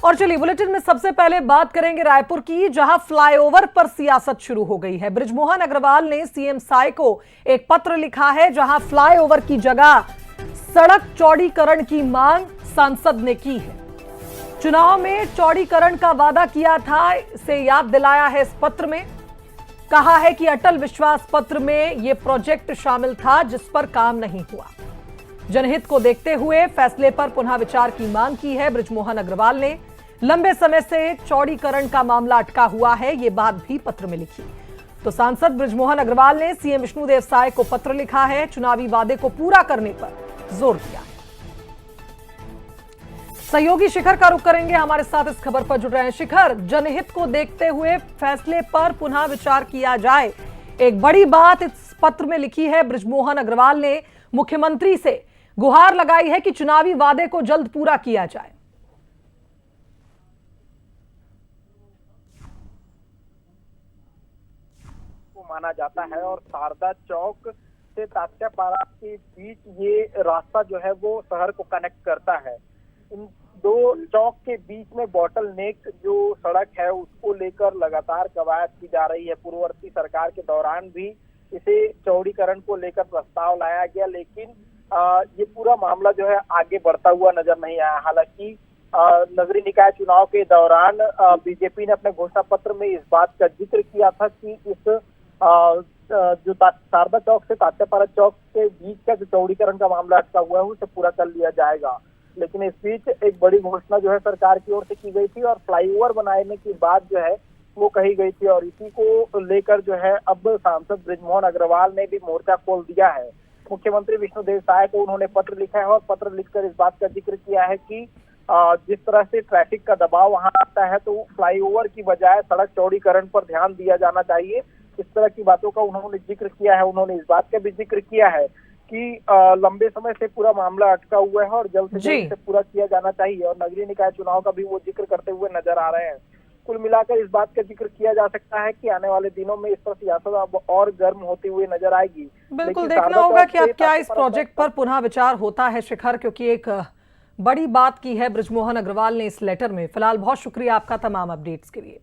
और चलिए बुलेटिन में सबसे पहले बात करेंगे रायपुर की, जहां फ्लाईओवर पर सियासत शुरू हो गई है। बृजमोहन अग्रवाल ने सीएम साय को एक पत्र लिखा है, जहां फ्लाईओवर की जगह सड़क चौड़ीकरण की मांग सांसद ने की है। चुनाव में चौड़ीकरण का वादा किया था, इसे याद दिलाया है इस पत्र में। कहा है कि अटल विश्वास पत्र में यह प्रोजेक्ट शामिल था जिस पर काम नहीं हुआ। जनहित को देखते हुए फैसले पर पुनः विचार की मांग की है बृजमोहन अग्रवाल ने। लंबे समय से चौड़ीकरण का मामला अटका हुआ है, ये बात भी पत्र में लिखी। तो सांसद बृजमोहन अग्रवाल ने सीएम विष्णुदेव साय को पत्र लिखा है, चुनावी वादे को पूरा करने पर जोर दिया है। सहयोगी शिखर का रुख करेंगे, हमारे साथ इस खबर पर जुड़ रहे हैं। शिखर, जनहित को देखते हुए फैसले पर पुनः विचार किया जाए, एक बड़ी बात इस पत्र में लिखी है। बृजमोहन अग्रवाल ने मुख्यमंत्री से गुहार लगाई है कि चुनावी वादे को जल्द पूरा किया जाए। माना जाता है और शारदा चौक से तात्यापारा के बीच ये रास्ता जो है वो शहर को कनेक्ट करता है। इन दो चौक के बीच में बॉटल नेक जो सड़क है उसको लेकर लगातार कवायद की जा रही है। पूर्ववर्ती सरकार के दौरान भी इसे चौड़ीकरण को लेकर प्रस्ताव लाया गया, लेकिन ये पूरा मामला जो है आगे बढ़ता हुआ नजर नहीं आया। हालांकि नगरीय निकाय चुनाव के दौरान बीजेपी ने अपने घोषणा पत्र में इस बात का जिक्र किया था कि इस जो शारदा चौक से तात्यापारा चौक के बीच का जो चौड़ीकरण का मामला अटका हुआ है उसे पूरा कर लिया जाएगा। लेकिन इस बीच एक बड़ी घोषणा जो है सरकार की ओर से की गई थी और फ्लाईओवर बनाने की बात जो है वो कही गई थी, और इसी को लेकर जो है अब सांसद बृजमोहन अग्रवाल ने भी मोर्चा खोल दिया है। मुख्यमंत्री विष्णुदेव साय को उन्होंने पत्र लिखा है और पत्र लिखकर इस बात का जिक्र किया है कि जिस तरह से ट्रैफिक का दबाव वहां आता है तो फ्लाईओवर की बजाय सड़क चौड़ीकरण पर ध्यान दिया जाना चाहिए। इस तरह की बातों का उन्होंने जिक्र किया है। उन्होंने इस बात का भी जिक्र किया है कि लंबे समय से पूरा मामला अटका हुआ है और जल्द से जल्द इसे पूरा किया जाना चाहिए, और नगरीय निकाय चुनाव का भी वो जिक्र करते हुए नजर आ रहे हैं। कुल मिलाकर इस बात का जिक्र किया जा सकता है कि आने वाले दिनों में इस पर सियासत अब और गर्म होती हुई नजर आएगी। बिल्कुल देखना होगा कि अब क्या इस प्रोजेक्ट पर पुनः विचार होता है शिखर, क्योंकि एक बड़ी बात की है बृजमोहन अग्रवाल ने इस लेटर में। फिलहाल बहुत शुक्रिया आपका तमाम अपडेट्स के लिए।